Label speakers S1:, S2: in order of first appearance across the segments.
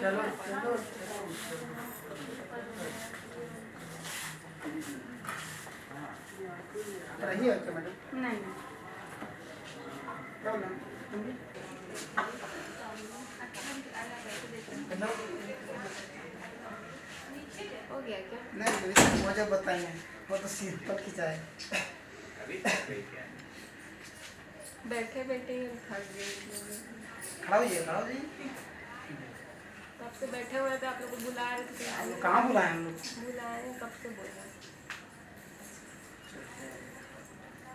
S1: चलो चलो रही हो क्या मैडम?
S2: नहीं हो गया क्या?
S1: नहीं मुझे बताइए, वो तो सिंपल खिंचाए।
S2: बैठे बैठे ही थक गई।
S1: खड़ा होइए, खड़ा होइए।
S2: कब से बैठे हुए थे, आप लोग को बुला रहे थे।
S1: हम लोग कहाँ बुलाए? हम लोग
S2: बुलाए हैं, कब से बोल रहे हैं।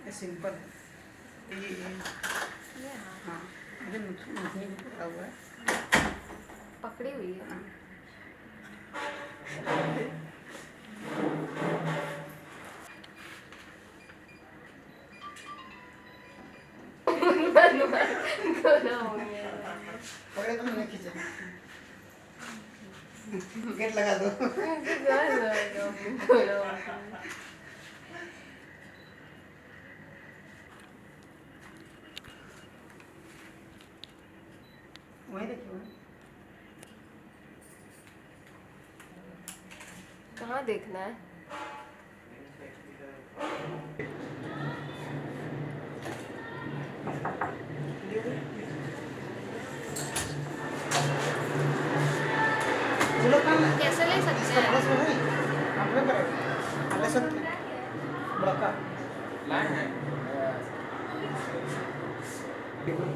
S1: ये सिंपल है। ये हाँ, मुझे मुझे पता हुआ है।
S2: पकड़ी हुई है।
S1: हाँ। पकड़े तो मैंने खींचा। गेट लगा दो। वहीं देखिए, वहीं।
S2: कहाँ देखना है?
S1: चलो काम है।
S2: कैसे ले सकते
S1: इसका
S2: हैं?
S1: बस हो गई। आप लोग करें। ले सकते हैं। बड़का।
S3: लाए हैं
S2: ठीक है।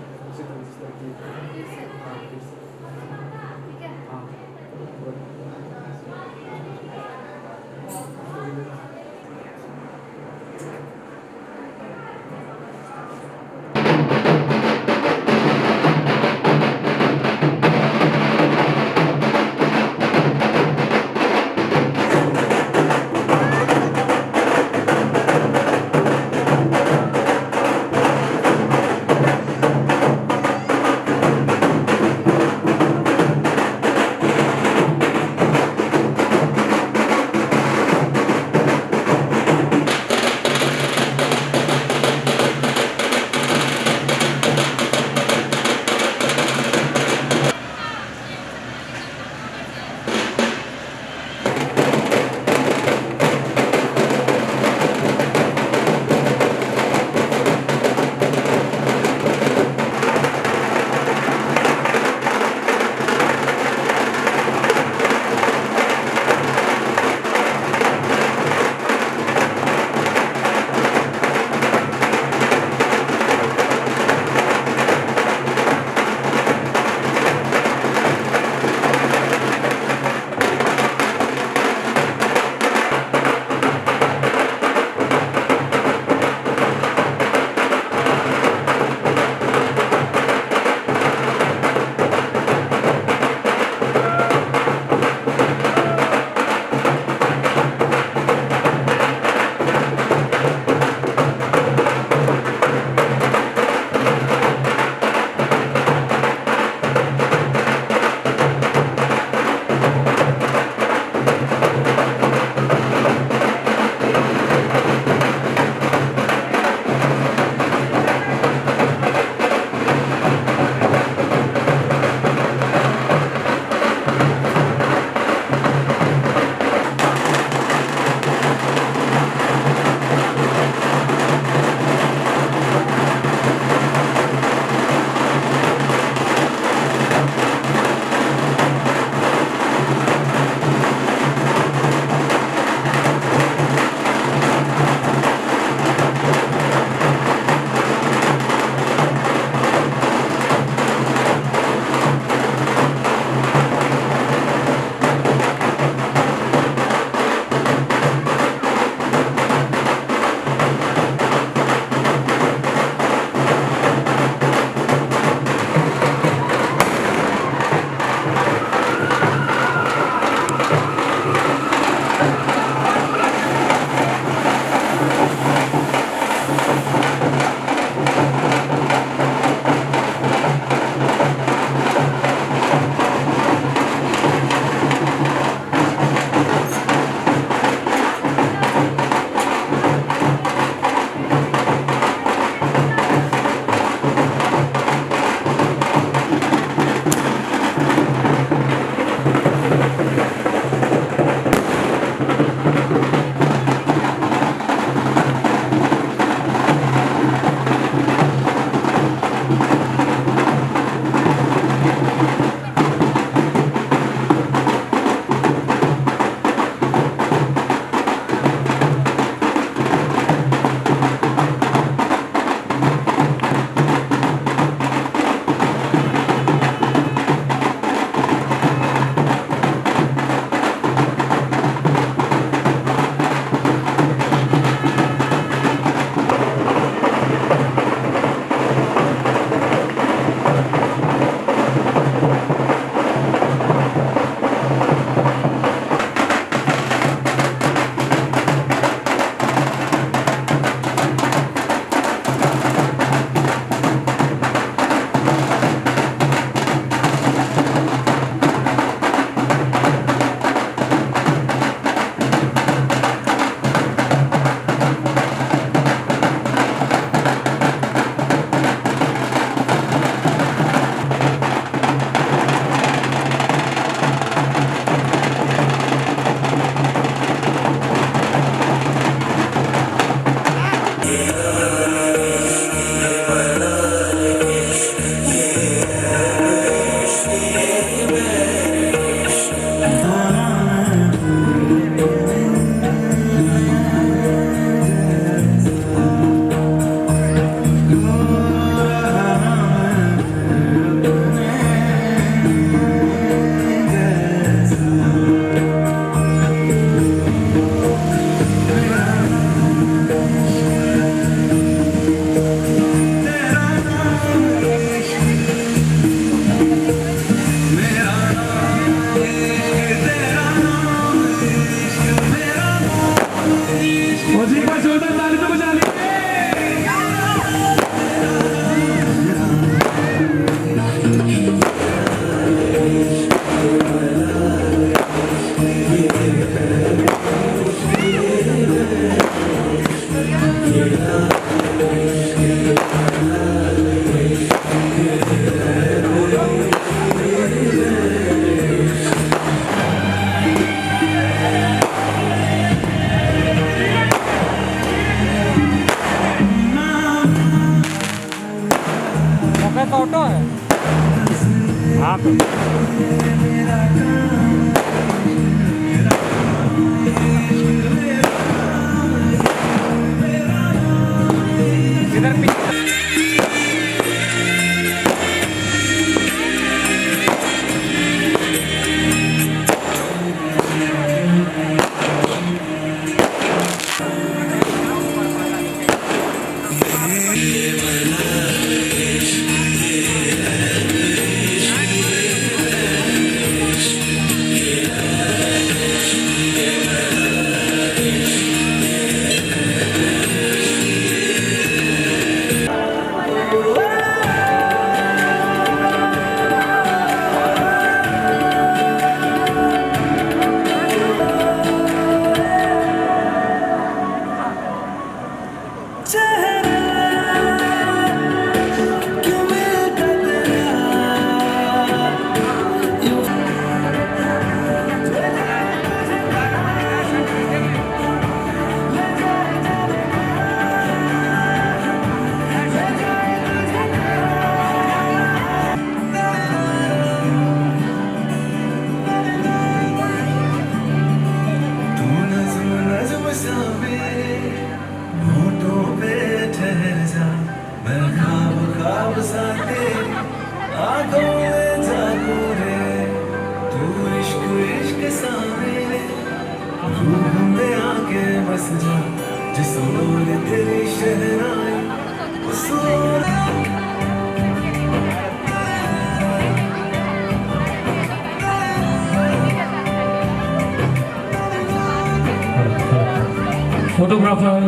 S3: फोटोग्राफर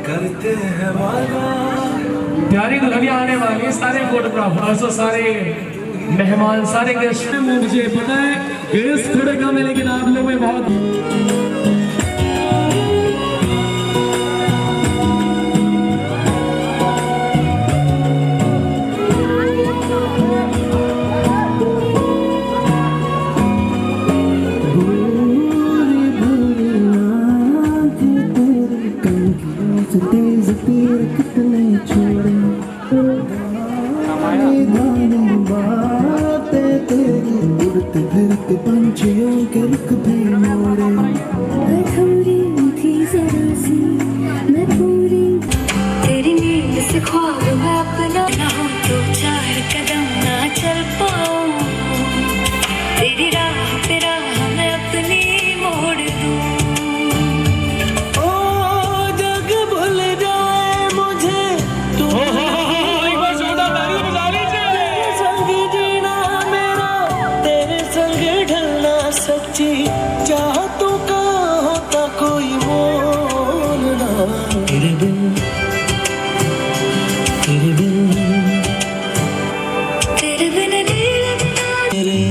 S4: करते हैं वादा
S3: प्यारी दुल्हनिया आने वाली, सारे फोटोग्राफर्स और सारे मेहमान, सारे गेस्ट। मुझे पता है गेस्ट थोड़े कम है, लेकिन आप लोग में बहुत
S4: पंछियों के रुख भी मोड़े
S5: अधूरी थी जरा सी मैं पूरी तेरी नींद से ख्वाब मैं अपना ना हो तो 4 कदम ना चल पाऊं तेरी राह पे राह मैं अपनी मोड़ दूं
S4: ओ जग भूल जाए मुझे तू
S3: एक बार जोरदार ताली बजा लीजिए।
S4: संग जीना मेरा तेरे संग ढलना सच्ची चाहतों का होता कोई मोल ना तेरे बिन तेरे बिन
S5: तेरे बिन दिल
S4: तेरे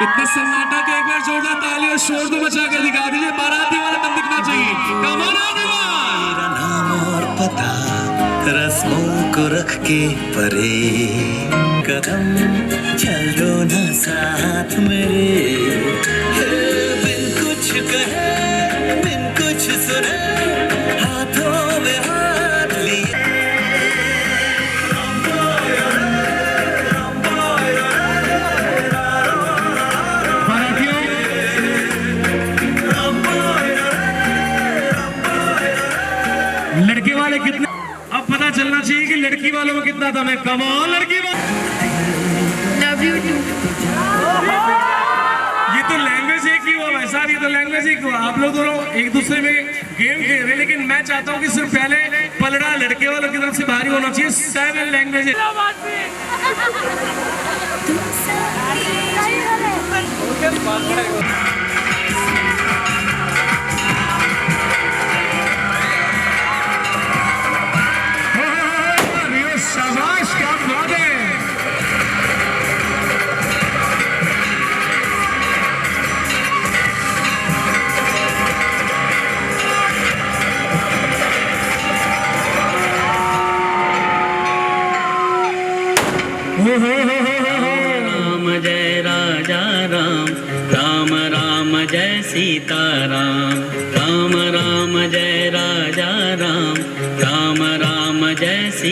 S3: इतने सन्नाटा के एक बार जोरदार ताली और शोर को मचा कर दिखा दीजिए। बाराती वाला तब दिखना चाहिए। Come on everyone!
S4: मेरा नाम और पता रस्मों को रख के परे कदम चलो ना साथ मेरे बिन कुछ कहे बिन कुछ सुने हाथों में हाथ लिए
S3: लड़के वाले कितने, अब पता चलना चाहिए कि लड़की वालों में कितना दम है। कमाल लड़की
S2: लव यू टू।
S3: ये तो लैंग्वेज एक ही हुआ भाई साहब, ये तो लैंग्वेज एक हुआ। आप लोग दोनों एक दूसरे में गेम खेल रहे हैं, लेकिन मैं चाहता हूँ कि सिर्फ पहले पलड़ा लड़के वालों की तरफ से भारी होना चाहिए। 7 लैंग्वेज शाबाश, क्या बात है।
S6: राम जय राजा राम, राम राम जय सीता राम, राम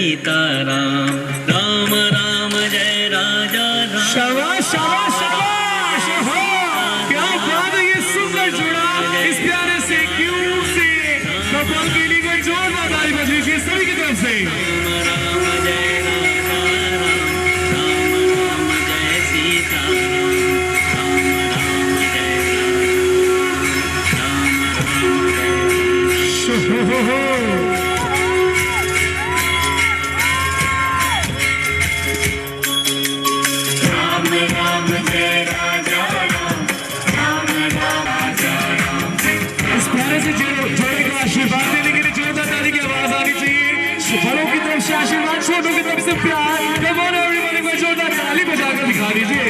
S4: सीताराम, राम राम जय राजा राम।
S3: शाबाश शाबाश शाबाश, क्या बात है, ये सुंदर जोड़ा इस प्यारे से क्यूट से कपल के लिए कोई जोरदार ताली बज लीजिए सभी की तरफ से।
S4: राम जय राजा राम, राम राम जय सीताराम, राम राम जय राम, राम राम जय राजा राम, राम राम जय राम।
S3: इस प्यारे से जोड़े को आशीर्वाद देने के लिए जोरदार ताली की आवाज आनी चाहिए। बड़ों की तरफ से आशीर्वाद, छोटों की तरफ से प्यार। Come on everybody, को जोरदार ताली बजाकर दिखा दीजिए।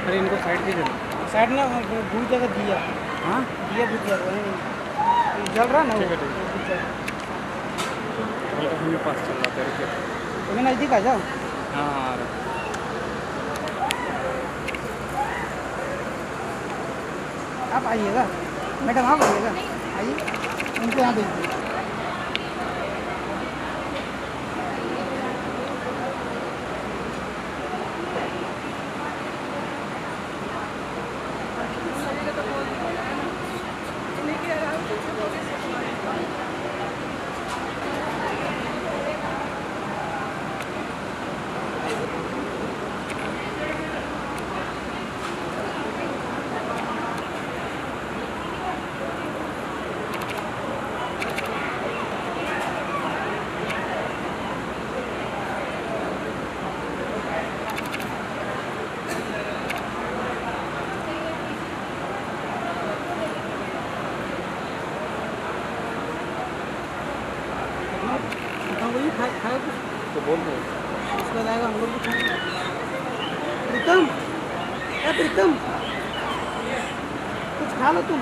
S1: अरे इनको साइड पे दे दो, साइड ना भूल जगह दिया। हाँ दिया भूल जगह जल रहा ना, ठीक है मेरे पास चल रहा है, तुम्हें नज़दीक आ जाओ। हाँ हाँ आप आइएगा मैडम, आप आइएगा, आइए उनको यहाँ भेज दीजिए। खाया तो बोल दो, उसका जाएगा हम लोग भी खाएंगे। प्रीतम, ए प्रीतम, कुछ खा लो तुम।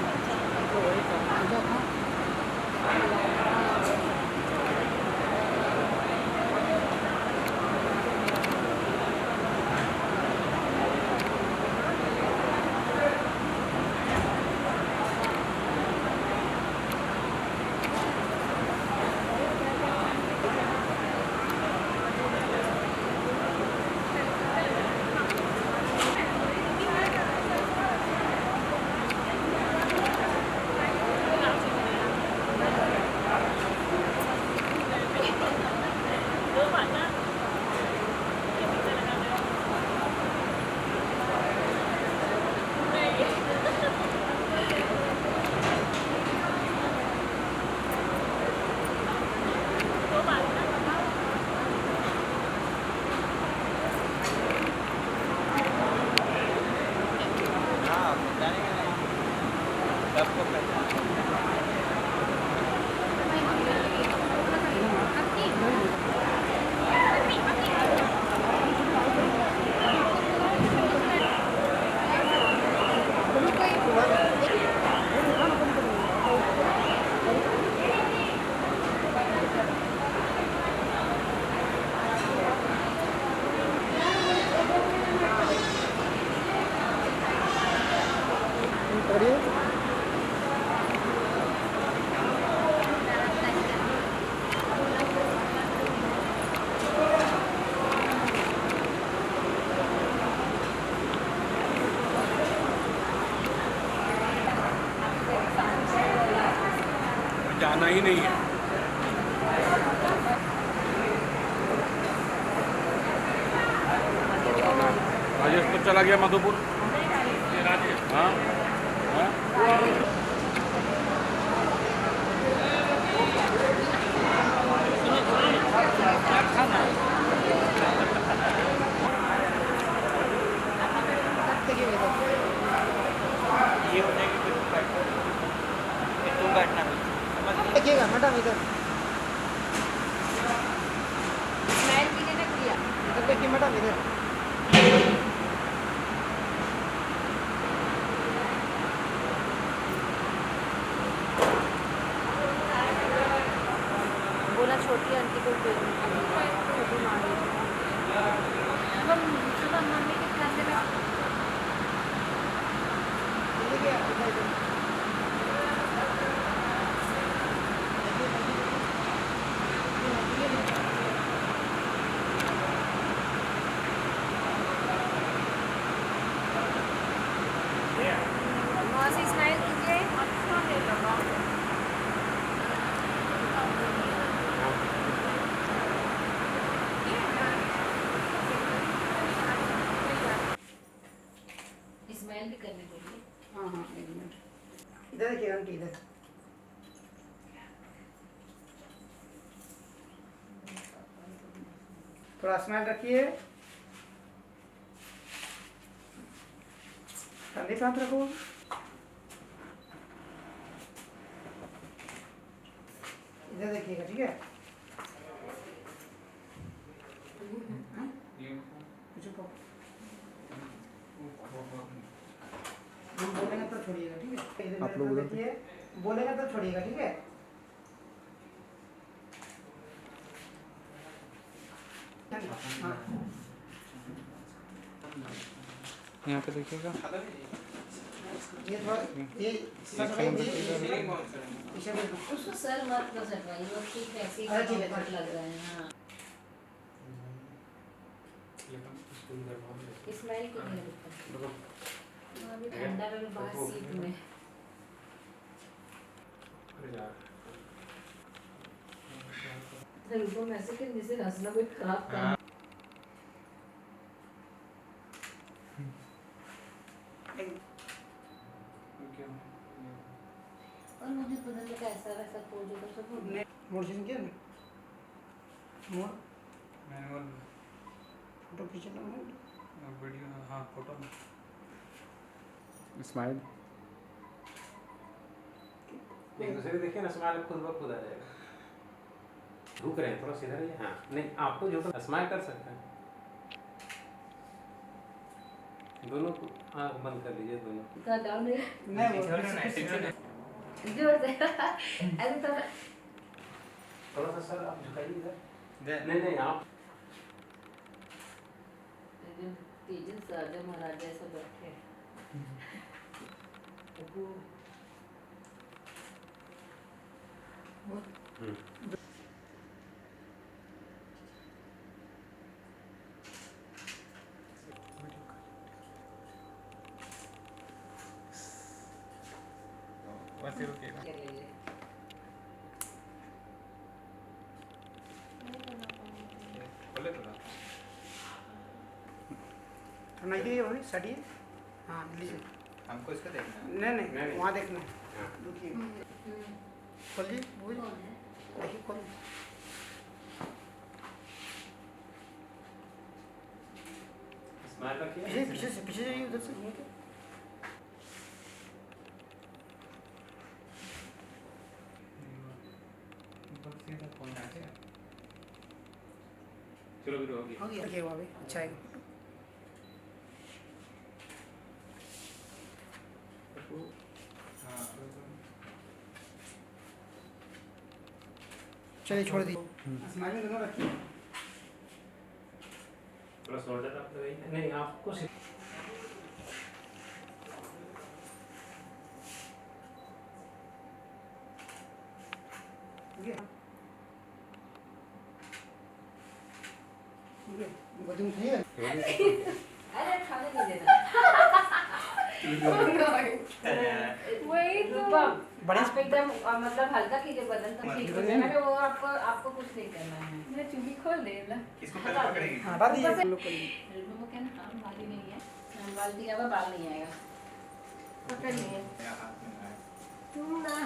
S6: जाना ही नहीं है। राजेश तो चला गया मधुपुर। हाँ हाँ
S1: देखिएगा मैडम इधर
S2: स्माइल कीजिए ना प्रिया।
S1: इधर देखिए मैडम इधर
S2: बोला छोटी आंटी को छोटी मामी सुबह मम्मी के खाते में
S1: देखिए इधर इधर
S2: वहाँ से स्माइल कीजिए। स्माइल भी करने के लिए
S1: हाँ हाँ एक मिनट इधर देखिए आंटी इधर थोड़ा स्माइल रखिए कंधे पे हाथ रखो इधर देखिएगा ठीक है हाँ? कुछ को हम बोलेंगे तो छोड़िएगा ठीक है इधर आप लोग देखिए बोलेंगे तो छोड़िएगा ठीक है हाँ
S6: यहाँ पे देखिएगा।
S1: ये थोड़ा ये पीछे
S2: उसको सर मत कर सकवाइए वो ठीक है ऐसे ही
S1: अरे ठीक है,
S2: comfort लग रहा है। हाँ स्माइल को नहीं रुकता अभी ठंडा में बाहर सीट में रुको मैं ऐसे कि जैसे हंसना कोई खराब काम और मुझे पता लगा ऐसा वैसा पोज होगा सब
S1: मोशन किया ना मोड़ फोटो खींचना
S6: वीडियो हाँ फोटो
S7: स्माइल
S8: एक दूसरे को देखिए ना, स्माइल खुद ब खुद आ जाएगा। झुक रहे हैं थोड़ा सीधा रहिए। हाँ नहीं आपको झुक स्माइल कर सकते हैं दोनों को आँख बंद कर लीजिए दोनों।
S2: का डाउन है
S1: नहीं वो
S2: जोर से ऐसे
S8: थोड़ा सा सर आप झुकाइए इधर। नहीं नहीं आप
S2: तेजन राजा महाराज जैसा बैठे
S6: वैसे रुकिएगा। बोले तो
S1: नहीं के वही सटिए हाँ लीजिए
S6: हमको इसका देखना है।
S1: नहीं नहीं
S8: नहीं।
S1: वहाँ देखना है रुकिए खोलिए वो देखिए खोल
S8: स्माइल रखिए।
S1: पीछे जाइए उधर से घूम के
S8: चलो फिर हो गया।
S1: हो गया देखिए वहाँ भी अच्छा है चलिए छोड़ दीजिए स्माइलिंग दोनों रखिए
S8: थोड़ा शोल्डर आप लगाइए। नहीं आपको
S1: बदूम खाइए
S2: अरे खाने नहीं देना वही तो
S1: बड़े
S2: आप एकदम मतलब हल्का कीजिए बदन तो ठीक हो जाएगा ना, वो आपको कुछ नहीं करना है। मैं चुम्मी खोल दे ना,
S6: इसको पहले पकड़ेगी।
S1: हटा दिए
S2: ऊपर से- वो कहना हाँ बाल ही नहीं है, हाँ, बाल दिया हुआ बाल नहीं आएगा, पकड़ लिए तुम ना,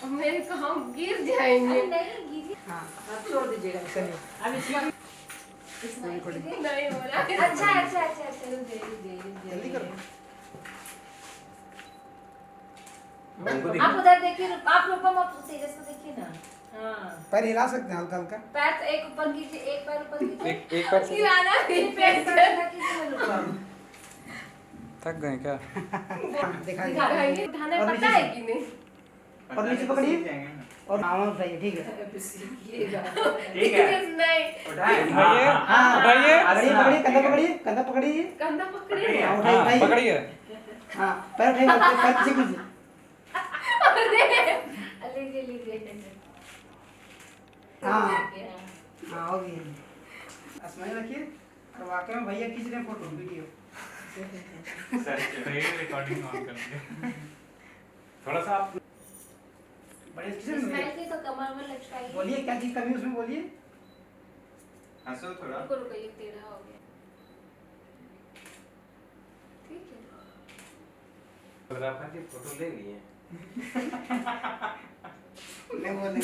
S2: अब मेरे को हम गिर जाएंगे। नहीं गिर,
S1: हाँ
S2: आप छोड़ दीजिएगा इसको।
S1: चलिए
S2: अब इसमें नहीं हो रहा। अच्छा
S1: जल्दी करो।
S8: हमको
S2: आप उधर देखिए, आप रूपम आप तेजस को देखिए ना। हाँ
S1: पैर हिला सकते हैं हल्का हल्का।
S2: पैर तो एक ऊपर कीजिए, एक पैर ऊपर कीजिए,
S6: एक पैर से
S2: हिलाना नहीं, पैर कीजिए ना रूपम।
S6: थक गए क्या?
S1: दिखाइए
S2: दिखाइए, उठाना
S1: और
S2: पता
S1: नीचे
S2: है
S1: से।
S2: कि नहीं?
S1: और नीचे पकड़िए और आवाज उठाइए। ठीक है
S8: ठीक है।
S2: नहीं,
S6: उठाइए
S1: हाँ
S6: उठाइए
S1: पकड़िए पकड़िए, कंधा पकड़िए, कंधा पकड़िए।
S2: कंधा पकड़िए।
S1: हाँ,
S6: हाँ,
S1: उठाइए
S6: पकड़िए।
S1: हाँ पैर उठाइए, पैर पीछे कीजिए।
S2: अरे लीजिए
S1: हाँ हाँ हो गई। स्माइल रखिए और वाकई में भैया खींच रहे हैं फोटो वीडियो।
S6: रिकॉर्डिंग ऑन कर दिया।
S8: थोड़ा सा आप
S1: बड़े अच्छे से
S2: स्माइल की तो कमर में लचकाइए।
S1: बोलिए क्या चीज कमी है उसमें बोलिए।
S6: हंसो थोड़ा।
S2: रुको रुको, ये टेढ़ा हो गया, ठीक है।
S8: फोटोग्राफर की फोटो ले लिए।
S1: नहीं बोले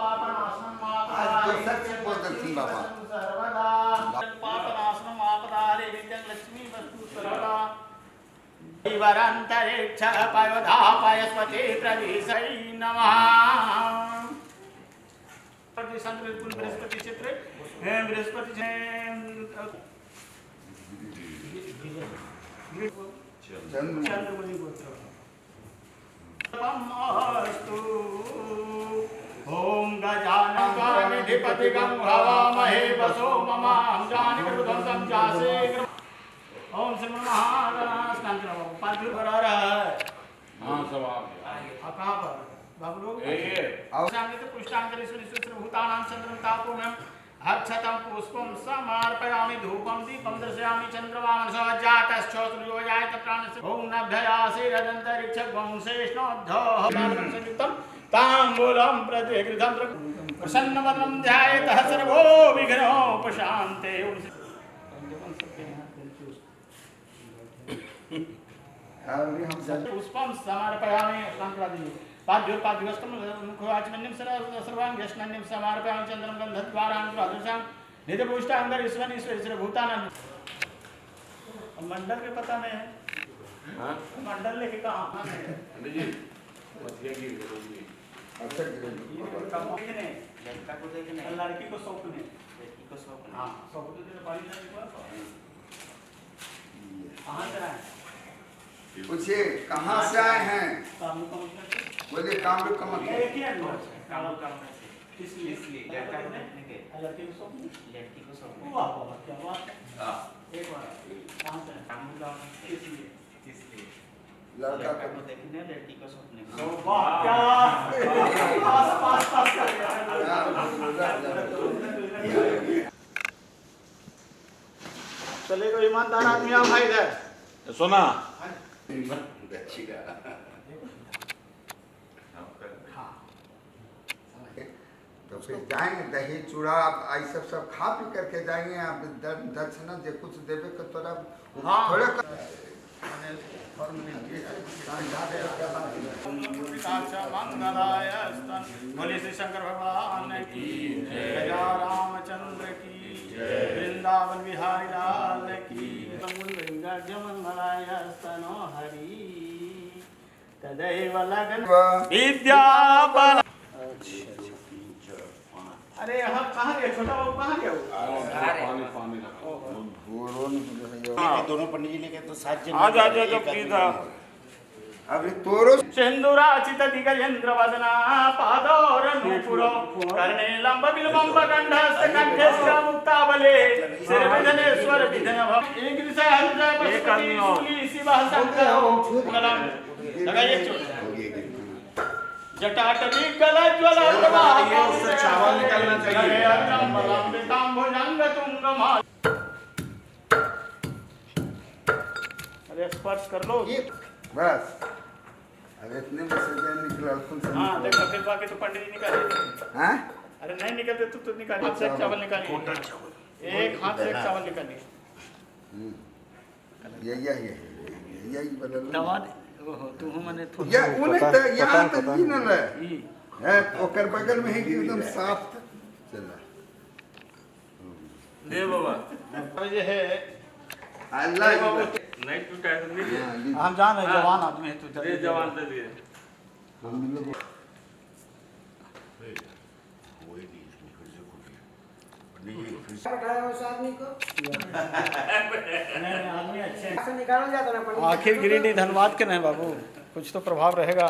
S7: आज तो सच बोल दक्षिण बाबा
S9: वरंतरिक्ष पयोधापयस्वती प्रविशै नमः। बृहस्पति चित्र बृहस्पति चंद्रमुनि गोत्र अस्तु। ओम गजाननाधिपति गं हवामहे वसो ममां जानिमृतं तं चासे। ओम श्री महागणास्नान करो पांचू करा रहा है। हां सब आ गया। कहां पर बाबू लोग सामने तो पुष्टांजलि सुनिश्चित भूतानां चंद्रम तापोमयम् अक्षतं पुष्पं समर्पयामि धूपं दीपं दर्शयामि चन्द्रमां सजातश्चोत्रो जायत प्राणस्य। ओम नभ्ययासि रजन्तरिक्ष वंशेष्णोद्धः संयुक्तं ताम्बूलं प्रतिगृहं प्रसन्नवदनं ध्यायेतः सर्वो विघ्नोपशान्ते। पुष्पं समर्पयामि शान्तिवादी पाद्योपाद्यवस्तं मुखवाचमन्यं सर्वाङ्गेष्णन्यं समर्पयामि चन्द्रं गन्धद्वारान्तरादृशां नित्यपुष्टाङ्गरीश्वर भूतानां। मंडल के पता नहीं है। हाँ मंडल लेके कहाँ लड़का को देखने लड़की को सौंपने हाँ सौंपने कहाँ से आए?
S7: पूछिए कहाँ से आए हैं?
S9: कामरूप
S7: बोलिए कामरूप कमर
S9: इसलिए लड़का को देखने के लड़की को सौंपने वाह वाह क्या बात है। एक बार कहाँ से कामरूप इसलिए
S7: लड़का
S9: को देखने लड़की को सौंपने चले तो ईमानदार आदमी आओ भाई इधर सुना
S7: तो फिर जाएंगे दही चूड़ा आप आई सब खा पी करके जाएंगे। आप दक्षिणा दे कुछ देवे को थोड़ा थोड़े
S9: बोले श्री शंकर भगवान की जय, रामचंद्र की वृंदावन बिहारी लाल की जमनमलायस्तनो हरि तदैव लगन विद्या बल। अरे यहाँ कहाँ गया छोटा बाबू कहाँ गया?
S7: दोनों पंडित जी लेके तो साथ
S9: आज आज जो पीता
S7: अभी तोरो
S9: सिंदूराचित दिगजेंद्र वदना पादोर नूपुरो कर्णे लंब बिलबंब कंठस्थ कंठस्थ मुक्ताबले सिरविधनेश्वर विधन भव एक दिशा हनुजा पशुपति शूली शिवः शंकरो मंगलम लगाइए चोट जटाटवी गलज्वल प्रवाह से चावल निकलना चाहिए अग्रम भुजंग तुंगमाल। अरे स्पर्श कर लो
S7: बस अरे इतने मैसेज निकला
S9: हाँ देखो फिर बाकी तो पंडित जी निकालिए।
S7: हाँ
S9: अरे नहीं निकलते तो निकालिए। हाथ से एक चावल निकालिए, एक हाथ से एक चावल निकालिए।
S7: यही बदल
S9: दवा ओहो तू मने
S7: या उन्हें तो यहाँ तक ही न ले है ओकर बगल में है कि एकदम साफ चला
S6: दे बाबा
S9: अब ये है
S7: अल्लाह
S6: नहीं तू टेंशन नहीं ले।
S9: हम जान रहे जवान आदमी है तू
S6: दे जवान दे दिए।
S9: आदमी अच्छे हैं।
S1: ऐसे निकाल जाता ना पानी।
S9: आखिर गिरिडीह धनबाद के नहीं बाबू, कुछ तो प्रभाव रहेगा।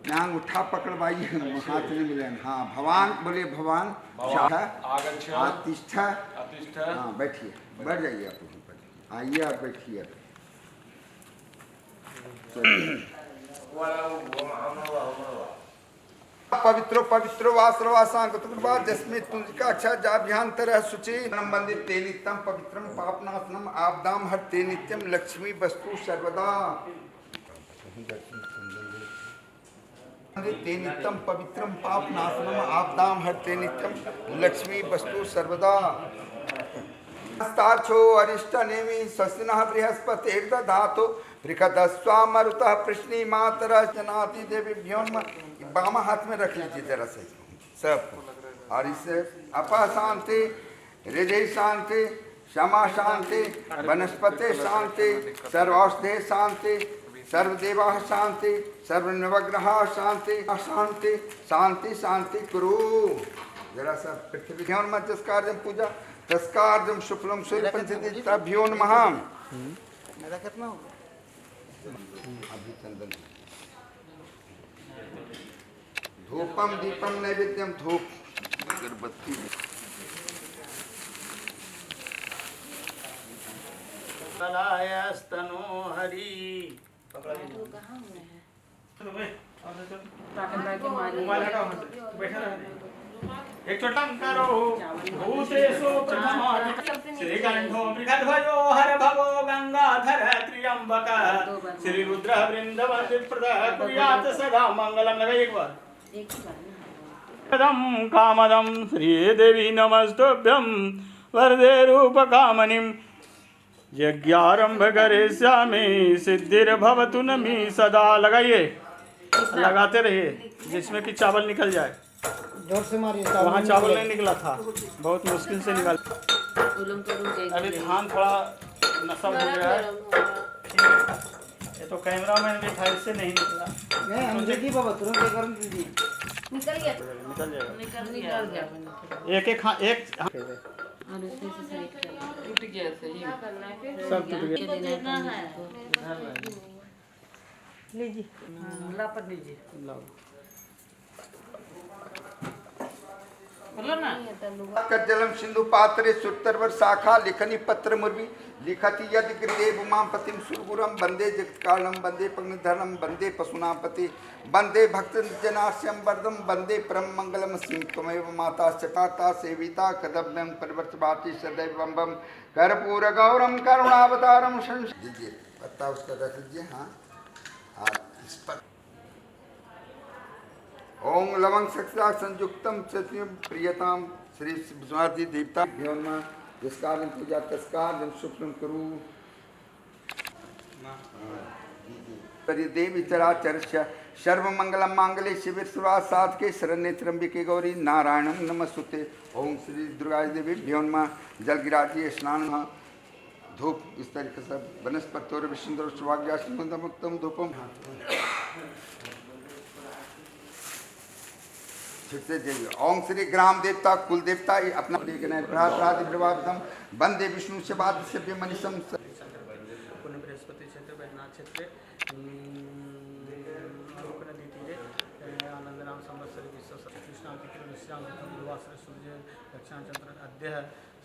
S7: यहाँ उठा पकड़वाइए हाथ नहीं मिले। हाँ भगवान बोले भगवान आतिष्ठा। हाँ बैठिए, बैठ जाइए आप वहीं पर। आइए आप बैठिए। पवित्रो पवित्रो वासरवासांगतुर्वा जस्मे तुंजिका अच्छा जाभ्यांतर शुचि वंदे ते नित्यं पवित्रं पापनाशनम आपदाम हरते नित्यं लक्ष्मी वस्तु सर्वदा। ते नित्यं पवित्रं पापनाशनम आपदाम हरते नित्यं लक्ष्मी वस्तु सर्वदा। हस्ताक्षो अरिष्ट नेमि स्वस्तिनः बृहस्पतिर्दधातु बृहदस्वा मरुतः प्रश्नी मातरः जनाति देवीभ्यो नमः। बामा हाथ में रख लीजिए जरा से सब। और इससे अपा शांति, हृदय शांति, क्षमा शांति, वनस्पति शांति, सर्वौषधे शांति, सर्वदेवा शांति, सर्वनवग्रह शांति शांति शांति शांति कुरु। जरा सा पृथ्वी जस्कार्यम पूजा तस्कार्यम शुक्लम सूर्य पंचभ्यो नमः।
S1: मेरा कितना हो
S7: अभी चंदन धूपम दीपम नैवेद्यम धूप अगरबत्ती
S9: कलायस्तनो हरि मोबाइल हटाओ, बैठा रहने। एक छोटम करो भूतेषु प्रथम श्रीकंठो मृगध्वजो हर भगो गंगाधर त्र्यंबक श्री रुद्र वृंदवति प्रदः कुर्यात् सदा मंगलम। लगा एक बार पदम कामदम श्री देवी नमस्तुभ्यं वरदे रूप कामनिम यज्ञारंभ करिष्यामि सिद्धिर्भवतु नमि सदा। लगाइए, लगाते रहिए जिसमें कि चावल निकल जाए।
S1: जोर से मारिए।
S9: वहाँ चावल नहीं निकला था, बहुत मुश्किल से निकल। अभी धान थोड़ा नशा हो गया है, ये तो कैमरा मैन भी था इससे नहीं निकला।
S1: नहीं हम देखिए बाबा तुरंत एक बार दीजिए।
S2: निकल गया,
S9: निकल जाएगा। एक एक
S2: टूट गया सही। क्या करना है फिर?
S9: सब टूट गया।
S2: देना है।
S1: लीजिए लापत लीजिए।
S2: बोलो ना।
S7: जलम सिंधु पात्रे सुत्तरवर शाखा लिखनी पत्र मुर्वी लिखति यदि देव उमां पतिम सुरगुरम वंदे जगत्कारणम वंदे पग्निधरम वंदे पशुनापति वंदे भक्त जनास्यम वरदम वंदे परम मंगलम सिंह त्वमेव माता चटाता सेविता कदम्यं परिवर्तवाति सदैव बम बम कर्पूर गौरम करुणावतारम दीजिए पत्ता उसका रख लीजिए। हाँ इस पर ओम लवंग सक्सा संयुक्तम सत्यम प्रियताम श्री विश्वनाथी देवता भ्योन्मा जिसकार्यम पूजा तस्कार्यम शुक्लम करू देवी चराचरस्य सर्वमंगलम मांगल्ये शिवे सर्वार्थ साधके शरण्ये त्र्यंबके गौरी नारायणं नमस्तुते। ओम श्री दुर्गा देवी भ्योन्मा जलगिराजी स्नान धूप इस तरीके से वनस्पति और विष्णु सौभाग्यामुक्तम धूपम। ठीक से जाइए। ओम श्री ग्राम देवता कुल देवता अपना वंदे विष्णु से बाद से मनीषम
S9: बृहस्पति क्षेत्र बैजनाथ क्षेत्र आनंद नाम संवत्सर विश्व कृष्णाम सूर्य दक्षिण चंद्र अद्य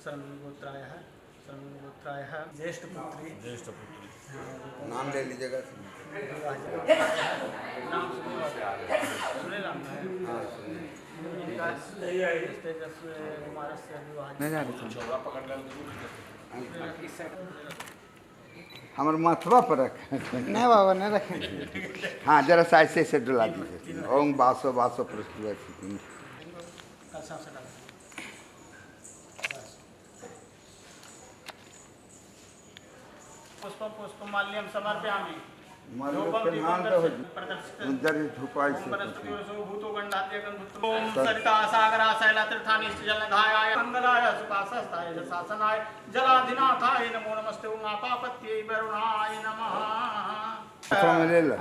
S9: शर्मगोत्राय ज्येष्ठ पुत्री
S7: नाम ले लीजिएगा।
S1: नाम सुने राम है।
S7: हाँ सुनिए।
S1: इनका तेजस्वी कुमार से विवाह
S7: नहीं जा रहे हमारे माथवा पर रख।
S1: नहीं बाबा नहीं रखें।
S7: हाँ जरा सा ऐसे ऐसे डुला दीजिए। ओम बासो बासो पृथ्वी।
S1: पुष्पम पुष्पमाल्यम समर्पयामि। ओम सरिता सागरा शैला तीर्थानि जलधायाय मंगलाय सुपासस्ताय शासनाय जलाधिनाथाय नमो नमस्ते। ओम आपापत्यै वरुणाय नमः।
S7: ले लो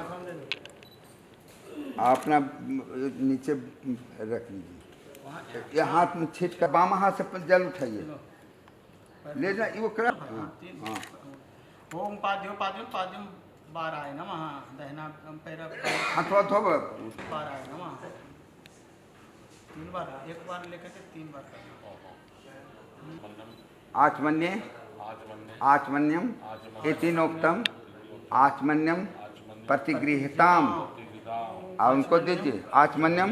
S7: अपना नीचे रख लीजिए। ये हाथ में छीट कर बामा हाथ से जल उठाइए। ले जा वो कर। हाँ
S1: ओम पाद्यो पाद्यो पाद्यम बाराय नमः। दहना पैर
S7: हाथवा धो
S1: बाराय नमः। 3 बार, एक बार लेकर के 3 बार करना।
S7: आचमन्ये आचमन्यम एतिनोक्तम आचमन्यम प्रतिगृहताम। और उनको दीजिए आचमन्यम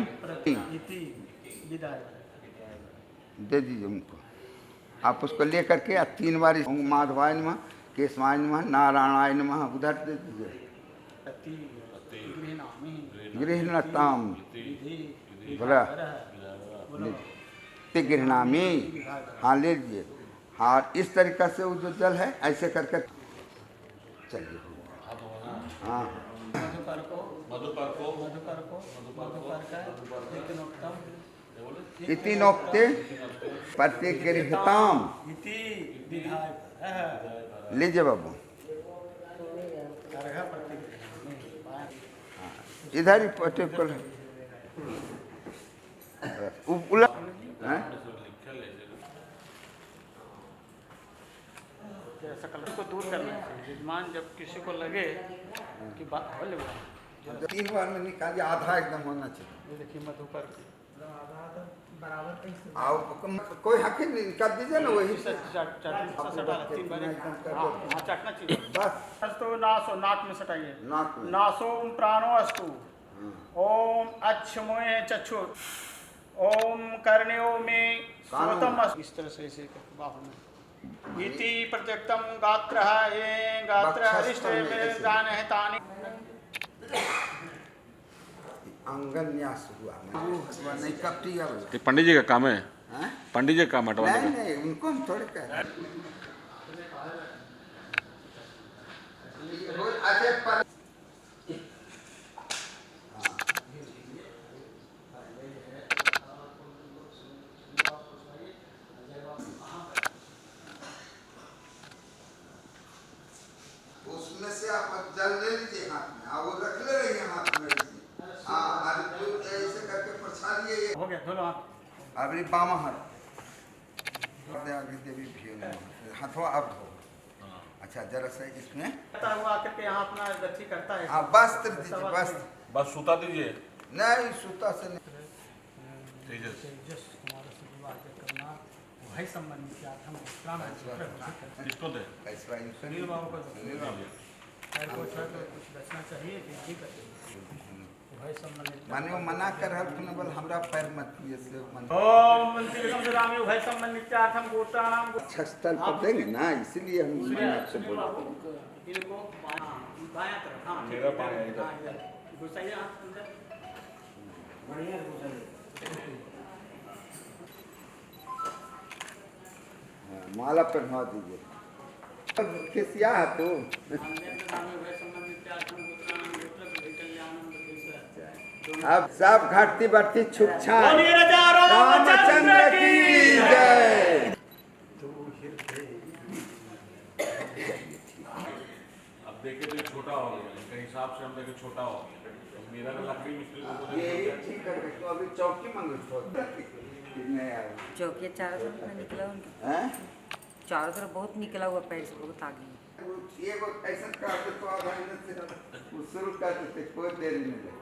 S7: दे दीजिए उनको। आप उसको ले करके 3 बार माधवाय नमः केशवाय नमः नारायणाय नमः उधर दे दीजिए। गृहणताम बोला गृहणामी। हाँ ले लीजिए। हाँ इस तरीक़ा से वो जो जल है ऐसे करके चलिए। हाँ
S1: मधुकर को
S7: इतिनोक्ते प्रतिगृहताम। लीजिए बाबू इधर ही पर्टिकुलर
S1: सकल को दूर करना चाहिए। यजमान जब किसी को लगे कि बात
S7: 3 बार में निकालिए। आधा एकदम होना चाहिए।
S1: ये देखिए मधुकर बराबर
S7: आओ कोई हक नहीं कर दीजिए ना। वही
S1: 3 बार चाटना चाहिए
S7: बस।
S1: तो नासो नाक में सटाइए।
S7: नाक में
S1: नासोम प्राणो अस्तु। ओम अच्छमुए चक्षु। ओम कर्ण्यो में श्रोतम अस्तु। इस तरह से ऐसे बाहु में इति प्रत्यक्तम गात्र ये गात्र हरिष्ठ में दान है तानि।
S7: अंगन न्यास हुआ नहीं कपटी।
S6: ये पंडित जी का काम है। पंडित जी का काम हटवाने का।
S7: नहीं उनको हम थोड़े कह रहे हैं। उसमें से आप जल ले लीजिए हाथ में। वो रख ले रही है हाथ में। ऐसे करके प्रसाद ये
S1: हो गया दोनों हाथ।
S7: अभी बामा हाथ देवी भी हाथों अब धो। अच्छा जरा सा इसमें
S1: हुआ करके यहाँ अपना गति करता है।
S7: हाँ वस्त्र दीजिए वस्त्र।
S6: बस सूता दीजिए।
S7: नहीं सूता से नहीं।
S1: तेजस कुमार से विवाह करना भाई संबंधी क्या हम
S6: किसको दे?
S1: सुनील बाबू को सुनील बाबू कुछ बचना चाहिए। ठीक है भाई संबंधी
S7: माने वो मना कर रहा है बोल हमरा पैर मत ये से मन।
S1: ओम मंत्री रामे भाई संबंधित्यार्थम गोत्राणाम
S7: अच्छा स्थल पर देंगे ना इसलिए हम से बोल रहे
S1: इनको बायां तरफ। हाँ
S6: मेरा पाया इधर।
S1: घुसाइए हाथ अंदर बढ़िया घुसाइए।
S7: माला पहना दीजिए। किसिया है तो अब सब घाटती बढ़ती छुप छाप रामचंद्र की जय।
S6: अब देखे तो छोटा हो गया। इनके हिसाब से हम देखे छोटा हो गया। तो मेरा तो लकड़ी मिस्त्री को
S7: ये ठीक है तो अभी चौकी मंगो
S10: चौकी चारों तरफ में निकला उनका।
S7: हैं
S10: चारों तरफ बहुत निकला हुआ पैर से बहुत आगे।
S7: ये वो ऐसा कर दे तो आधा मिनट से शुरू कर देते कोई देर नहीं लगे।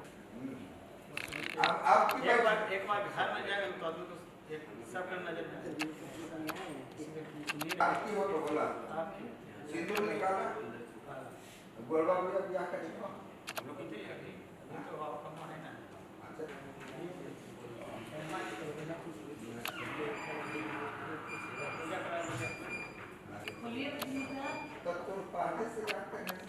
S7: अब
S1: एक बार घर में जाएगा तो आदमी को सब का नजर में
S7: आपकी हो तो बोला सिंदूर निकाला गोलबा में क्या करेगा तब तो पहले से क्या करें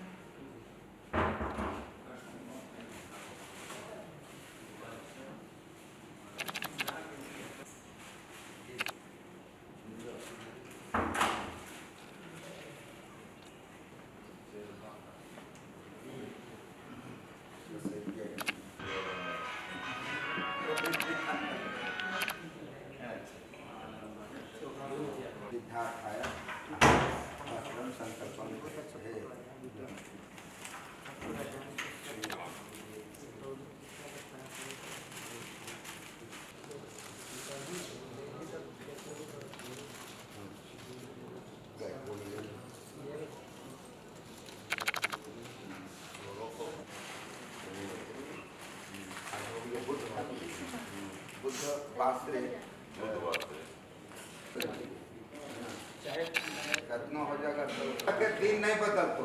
S7: कितना हो जाएगा तो अगर दिन नहीं बदल तो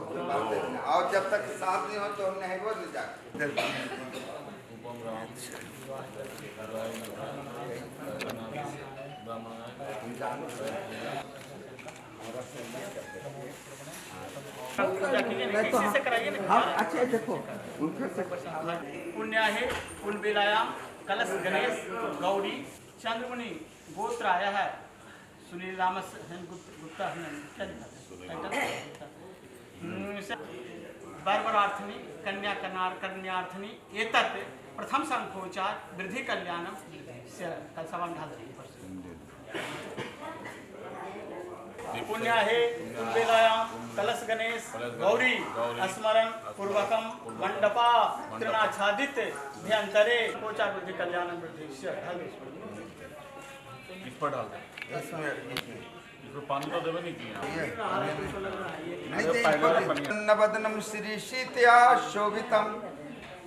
S7: और जब तक साथ नहीं हो तो नहीं बोल जाए अच्छा देखो
S1: पुण्य है पुण्य बेलायाम कलश गणेश गौरी चंद्रमुनि गोत्राय है सुनील रामस गुप्ता बर्बरार्थनी कन्या कन्यार्थनी एतत् प्रथम संकोचार वृद्धि कल्याणम कल सभा ढाल पुण्य है बेलायाम कलश गणेश गौरी स्मरण पूर्वकम मंडपा त्रिनाच्छादित ध्यंतरे कोचा वृद्धि कल्याण वृद्धि
S6: इस पर डाल दे इसमें पानी तो देवे नहीं किया
S7: नवदनम श्री शीतया शोभितम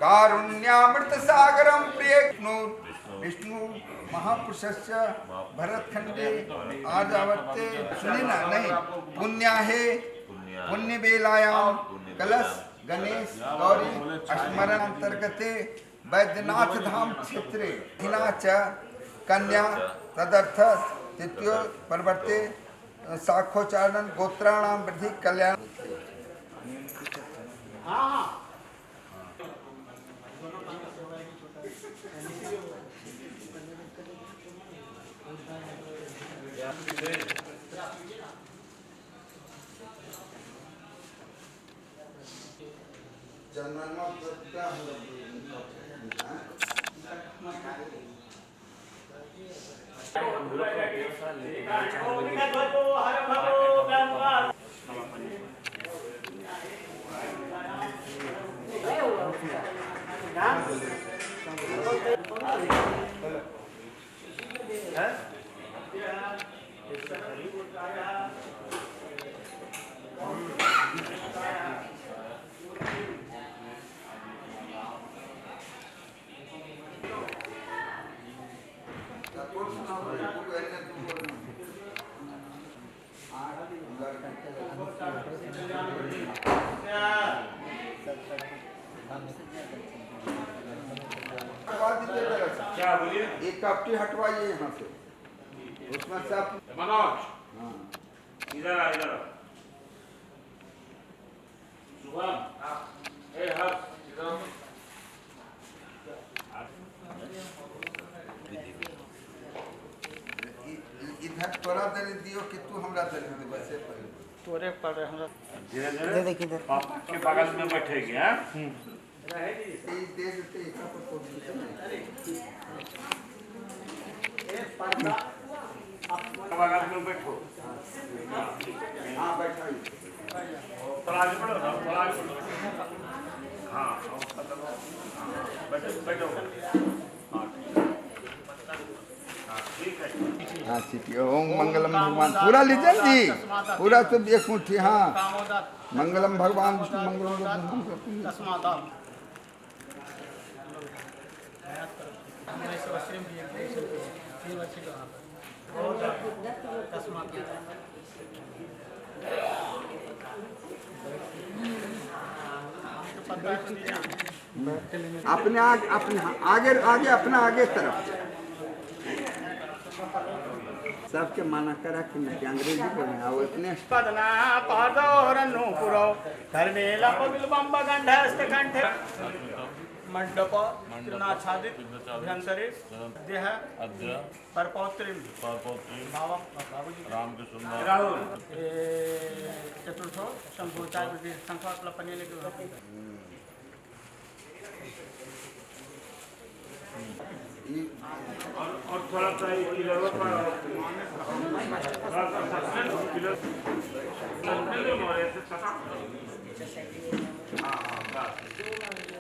S7: कारुण्यामृत सागरम प्रिय विष्णु महापुरुषस्य भरतखंडे आजावत्ते सुनिना नहीं पुण्य है पुण्य बेलायाम कलश गणेश गौरी स्मरण अंतर्गते वैद्यनाथ धाम क्षेत्रे हिनाच कन्या तदर्थ तृतीय परवर्ते साखोचारण गोत्राणाम वृद्धि कल्याण
S6: क्या बोलिए
S7: एक कपटी हटवाइए यहाँ से उसमें से आप
S6: मनोज इधर आ इधर शुभम ए हर्ष इधर
S7: इधर तोरा दे दियो कि तू हमरा दे दे बस
S1: तोरे पर हमरा
S6: धीरे धीरे पापा के बगल में बैठेगी हैं
S7: दे देते एक पर तो
S6: बगल में बैठो
S7: हां बैठाइए
S6: तराजू पड़ो ना तराजू हां बैठो बैठो ठीक है
S7: हाँ ठीक है ओम मंगलम भगवान पूरा लीजिए जी पूरा तो एक मुट्ठी हाँ मंगलम भगवान विष्णु मंगलम
S1: तस्मात् पता है तो दीजिए।
S7: अपने आगे अपना आगे तरफ सबके मना करा कि मैं अंग्रेजी बोलना वो इतने
S1: पदना पादोरन्नु पुरो कर्णेल पगिल बंब गंधस्त कंठे मंडप नाच्छादित भ्यंतरे देह
S6: अद्य
S1: परपौत्रिम
S6: परपौत्री
S1: बाबूजी
S6: रामकृष्ण
S1: चतुर्थो संभूता संकल्प पने लेके
S9: और थोड़ा सा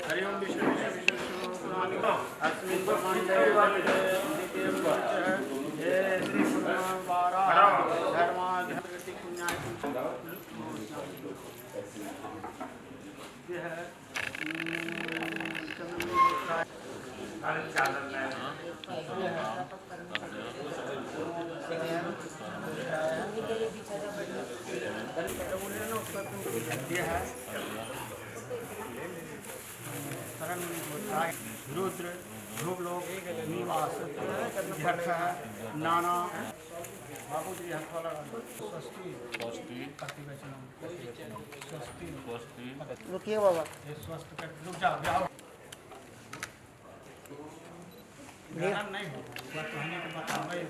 S1: हरिओम विष्णु विष्णु अस्मिन् ब्रह्मांडे हे श्री वारा धर्माधिपति पुण्याय यह रुद्र ध्रुवलोक निवास नाना बाबू जी हाथ वाला स्वस्ति
S6: स्वस्ति
S1: प्रतिवचनम स्वस्ति
S6: स्वस्ति
S1: रुकिए बाबा ये स्वस्थ कर रुक जाओ जाओ ध्यान नहीं हो तो हने के बताओ भाई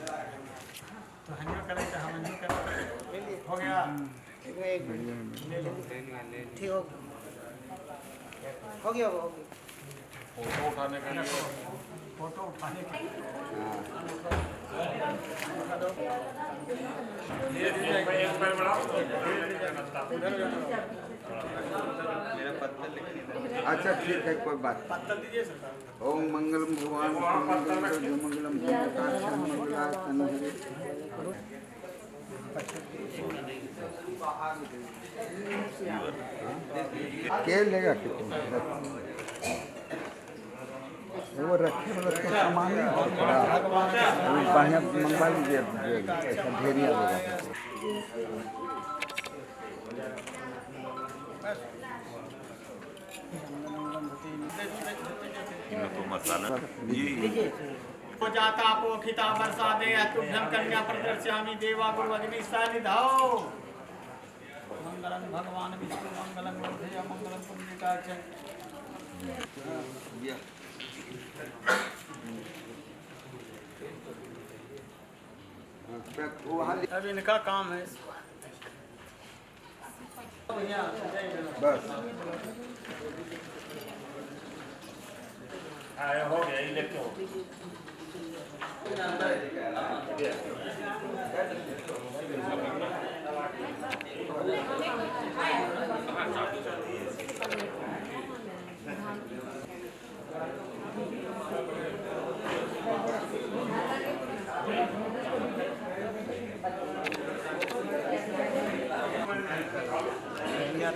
S1: तो हने करे तो हम नहीं कर हो गया एक ले लो ठीक हो गया
S6: फोटो उठाने का
S1: फोटो उठाने का
S7: अच्छा ठीक है कोई बात
S1: पत्तल दीजिए सरकार
S7: ओम मंगलम भगवान मंगलम के लेगा कितना वो रखे वाला तो सामान नहीं बहुत बड़ा बढ़िया मंगवा लीजिए ऐसा ढेरिया होगा
S1: को जाता को खिता बरसा दे तुभ्यं कन्या प्रदर्शयामि देवा गुरु अग्नि सानिधाओ मंगलम भगवान विष्णु मंगलम बुद्धे मंगलम पुण्यकाच अब इनका काम है
S7: बस
S9: हो गया ये लेके हो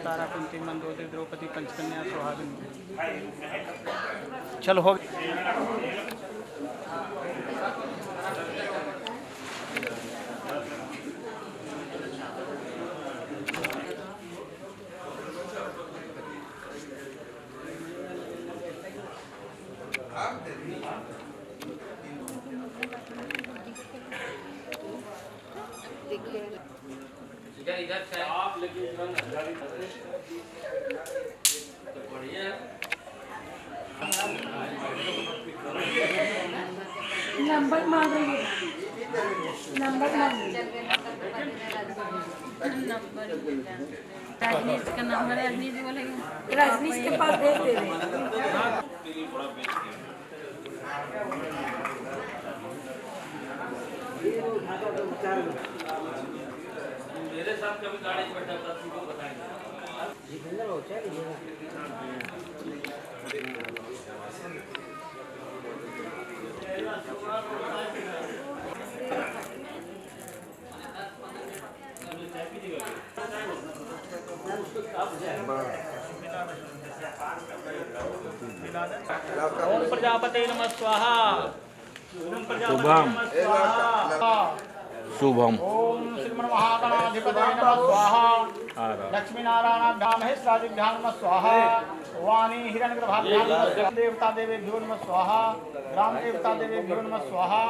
S1: तारा कुंती मंदोदरी द्रौपदी पंचकन्या सुहागिन चलो हो
S8: इधर से आप लेकिन बढ़िया
S2: नंबर मार रही है नंबर रजनीश का नंबर है रजनीश बोलेंगे रजनीश के पास भेज दे
S8: मेरे साथ कभी गाड़ी में बैठा था तुमको बताएंगे
S1: ओम प्रजापते नमः स्वाहा ओम प्रजापते नमः स्वाहा
S6: शुभम।
S9: ओम श्रीमन महागणाधिपतये नमः स्वाहा। लक्ष्मी नारायणाभ्याम महेश्वरादिभ्यां नमः स्वाहा। वाणी हिरण्यगर्भाभ्यां नमः स्वाहा। देवता देवेभ्यो नमः स्वाहा। ग्राम देवता देवेभ्यो नमः स्वाहा।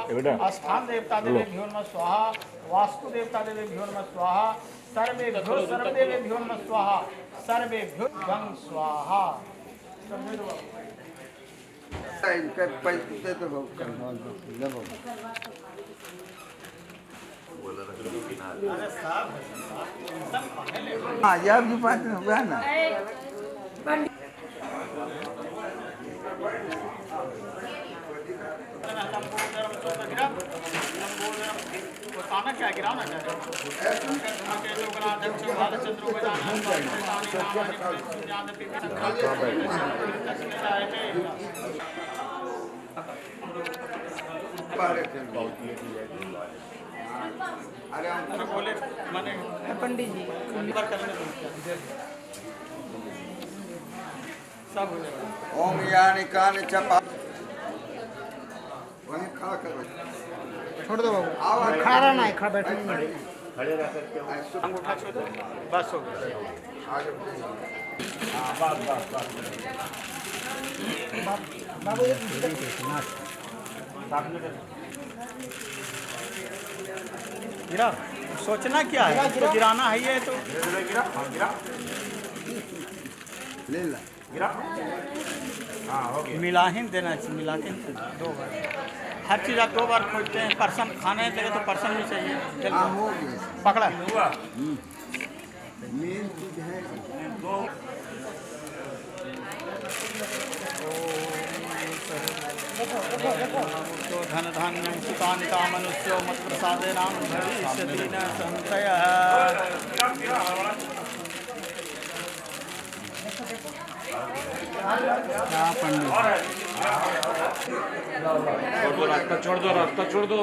S9: स्थान देवता देवेभ्यो नमः स्वाहा। वास्तु देवता देवेभ्यो नमः स्वाहा। सर्वेभ्यो सर्वदेवेभ्यो नमः स्वाहा। सर्वेभ्यो गं स्वाहा।
S7: इनका पैसे तो हो हाँ यह भी बात होगा ना।
S9: क्या गिरा ना अरे बोले मैंने
S10: पंडित जी
S9: सब हो जाएगा।
S7: ओम यानी कान चपा वहीं खड़ा कर
S1: छोड़ दो बाबू, खड़ा रहना है, खड़ा बैठना नहीं।
S9: अंगूठा छोड़ दो, बस हो गया।
S1: बाबू ये
S9: गिरा सोचना क्या है, तो गिराना है ये तो
S7: ले ला
S9: मिला ही देना चाहिए, मिला के 2 बार। हर चीज़ आप 2 बार खोजते हैं। पर्सन खाने लगे तो पर्सन भी चाहिए।
S7: हाँ हो गया
S9: पकड़ा
S7: मेन चीज है
S9: तो धन धान्यं सुतानिता मनुष्यो मत प्रसादेनां भविष्यति न संशयः।
S6: छोड़ दो रास्ता छोड़ दो।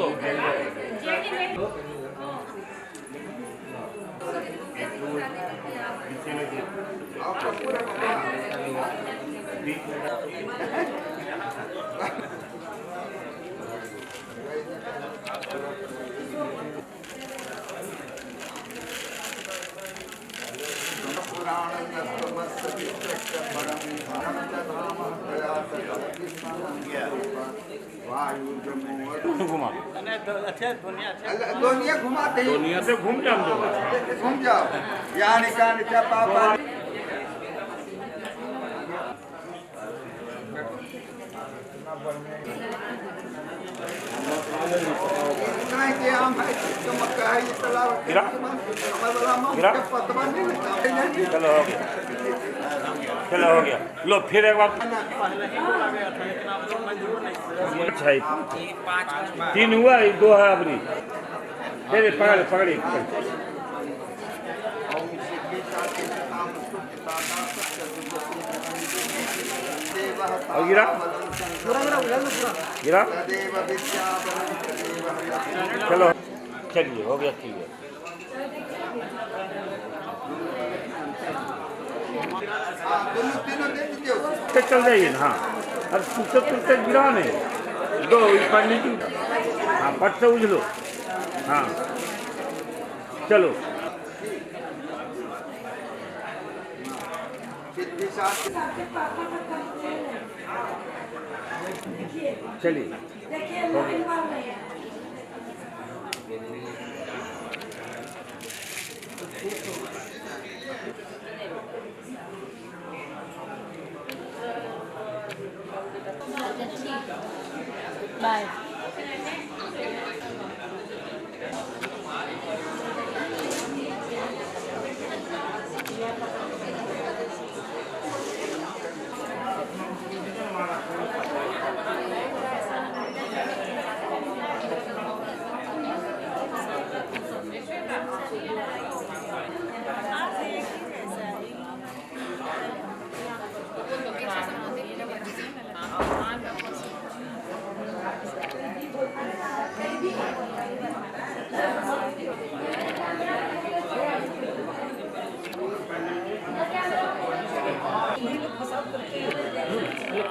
S6: घुमा
S7: दुनिया घुमाते ही
S6: दुनिया से घूम जाओ
S7: घूम जाओ यानी कान चपा आम है तो मक्का है ये तालाब
S6: गिरा चलो हो गया, चलो हो गया। लो फिर एक बार अच्छा है 3 हुआ 2 है अबरी। दे पकड़ी और गिरा चलो चलिए हो गया ठीक है। चल जाइए ना। हाँ अब तुरते गिरा नहीं 2 नीचे। हाँ पट से उछलो। हाँ चलो चलिए हो गया।
S2: बाय।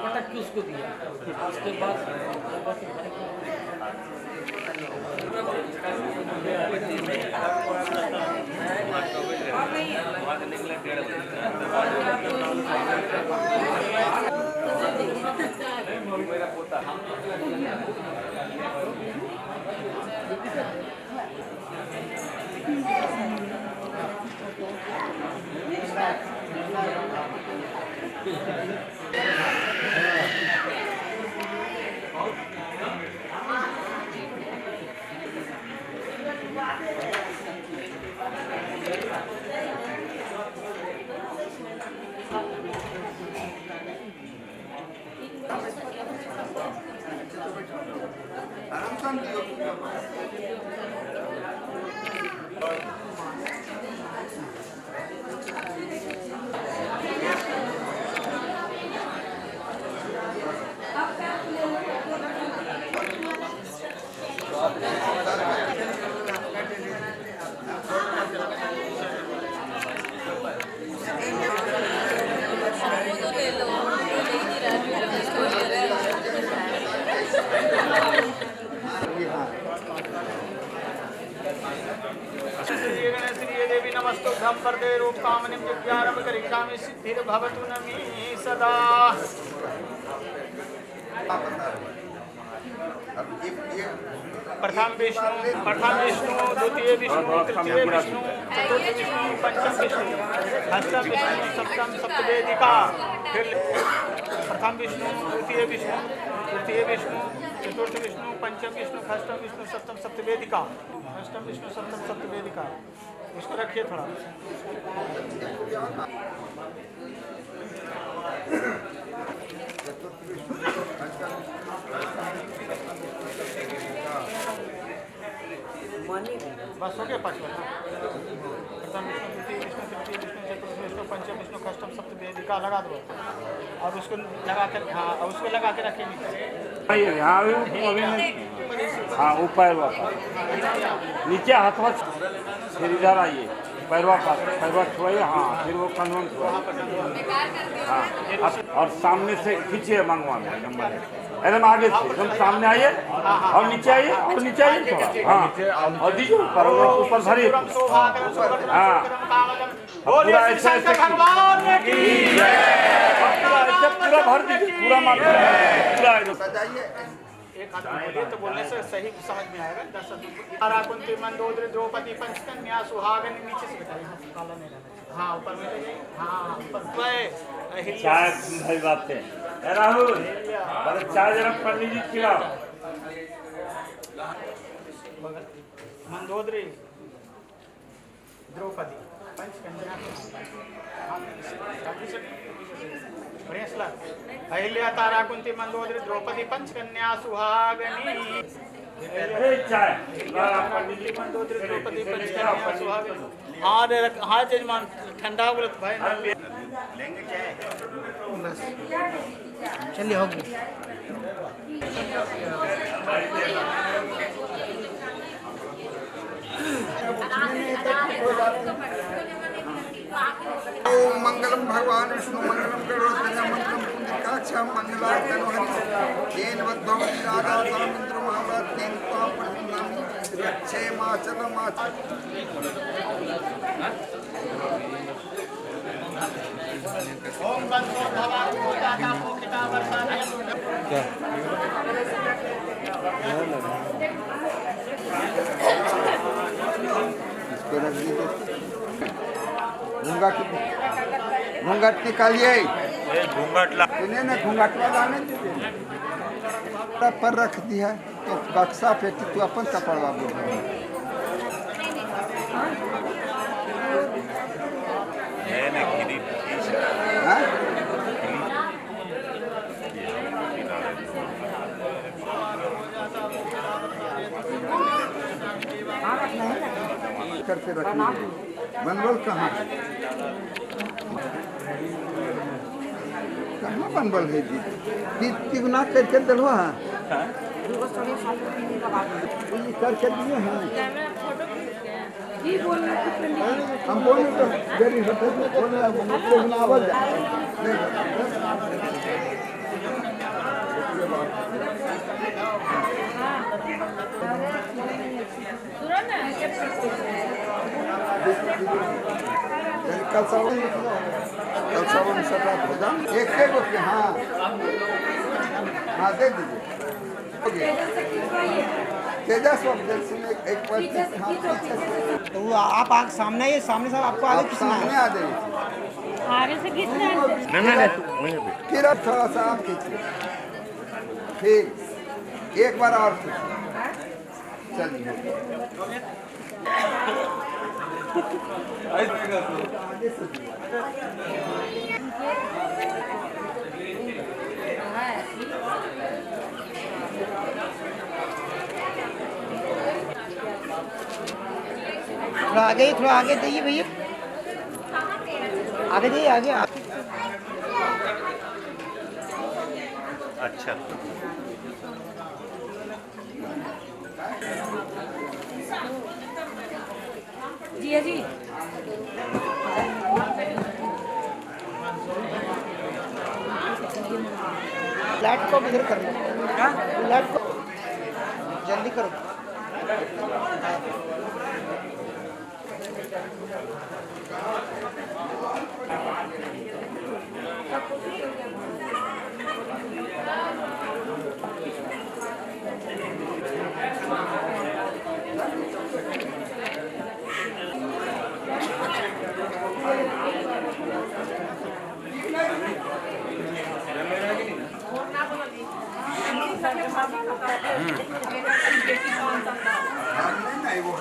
S10: पटक के उसको दिया, उसके बाद
S1: देवी नमस्तुभ्यं वरदे रूपकामनीं विद्यारम्भ करिष्यामि सिद्धिर्भवतु न मे सदा। प्रथम विष्णु द्वितीय विष्णु तृतीय विष्णु चतुर्थ विष्णु पंचम विष्णु अष्टम विष्णु सप्तम सप्तवेदिका। फिर प्रथम विष्णु द्वितीय विष्णु तृतीय विष्णु चतुर्थ विष्णु पंचम विष्णु अष्टम विष्णु सप्तम सप्तवेदिका। अष्टम विष्णु सप्तम सप्तवेदिका इसको रखिए थोड़ा। बस हो गया पांचवा। प्रथम विष्णु द्वितीय विष्णु तृतीय विष्णु चतुर्थ विष्णु पंचम विष्णु अष्टम सप्तवेदिका लगा दो और उसको लगा कर, हाँ उसको लगा के रखेंगे।
S6: हाँ ऊपर नीचे हाथ फिर इधर आइए पैरवा छुआइए। हाँ फिर वो कन्वन छुआइए। हाँ और सामने से खींचिए मंगवान नंबर एकदम आगे से एकदम सामने आइए और नीचे आइए और नीचे आइए थोड़ा। हाँ और दीजिए ऊपर भरिए। हाँ पूरा ऐसे ऐसे पूरा भर दीजिए पूरा मार पूरा
S7: सजाइए।
S1: एक हाथ बोलिए तो बोलने से सही समझ में आएगा। 10 ताराकुंती मंदोदरी द्रौपदी पंचकन्या सुहागन नीचे से बताइए। काला नहीं रहना चाहिए। हाँ ऊपर में ले हाँ ऊपर
S6: चाय भाई बात है राहुल अरे चाय जरा पंडित जी खिलाओ।
S1: मंदोदरी द्रौपदी पंचकन्या बढ़िया श्लोक। अहिल्या तारा कुंती मंदोदरी द्रौपदी पंचकन्या सुहागनी।
S6: चाय
S1: मंदोदरी द्रौपदी पंचकन्या सुहागनी। हाँ जजमान ठंडा हो गया भाई लेंगे क्या है। चलिए हो गया।
S7: ओम मंगलम भगवान विष्णु मंगलम गरुड़ध्वज मंगलम पुंडरीकाक्ष मंगलार्तन येन बद्धो रागासामिन्द्र महाव्रतेन त्वां प्रसन्नामि रक्षे माचलम
S1: ओम बंसो भवान मोदाता मोखिता वर्षाना।
S7: इसको रख दीजिए। घूंघट निकालिए।
S6: घूंघट ला
S7: ना घूंघट वाला नहीं दीजिए पर रख दिया तो बक्सा पेटी तू अपन कपड़वा बोल। करके रखिए। बनवल कहाँ बनवल है जी तिगुना करके दिलवा है करके दिए हैं। हम बोले तो देरी होते बोले आवाज कल सावन सटात हो जाए एक हाँ हाँ दे दीजिए तेजस एक
S11: तो वो आप आग सामने आइए, सामने साहब आपको आगे खींचना
S7: सामने
S11: है।
S7: आ जाइए
S2: आगे से कितना
S7: फिर अब थोड़ा सा आप खींचिए ठीक एक बार और खींचिए चलिए
S11: थोड़ा आगे जाइए भैया, आगे जाइए आगे।
S9: अच्छा
S2: जी जी
S11: लाइट को इधर कर लो, लाइट को जल्दी करो।
S7: नहीं वो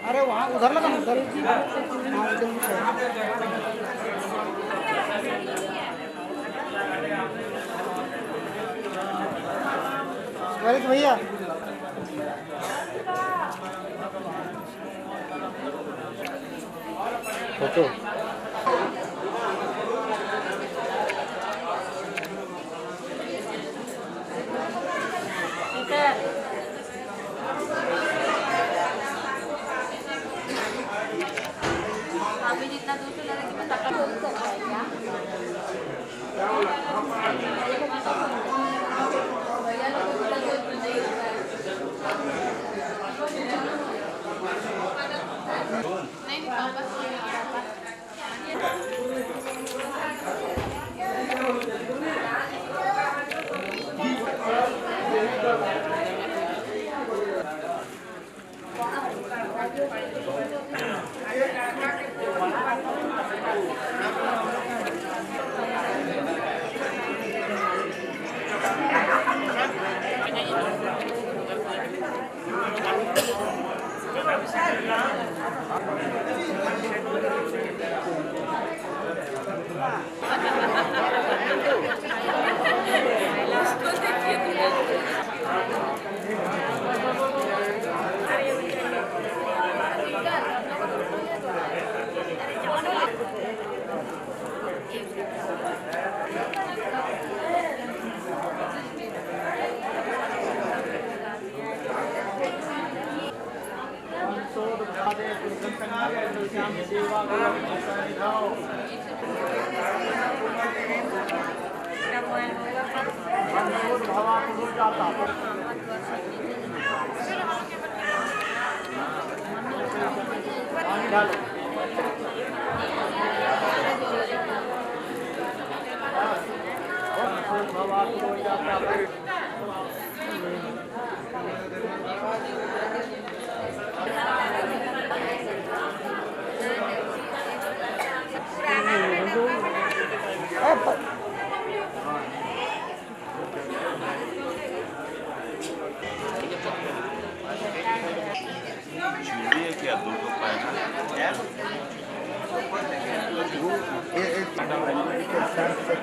S11: अरे वहाँ उधर लगा ना, उधर वेलकम भैया।
S7: फोटो
S2: अभी जितना दूर से लगा कि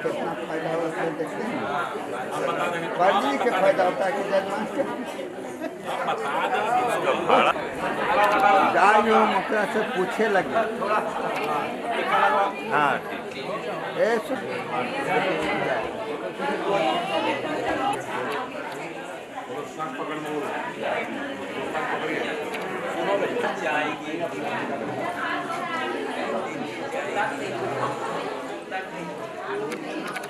S7: कितना फायदा होता है देखते हैं बाजी के फायदा होता है कि जाइयो मकरा से पूछे लगे हाँ ठीक ए
S6: जाएगी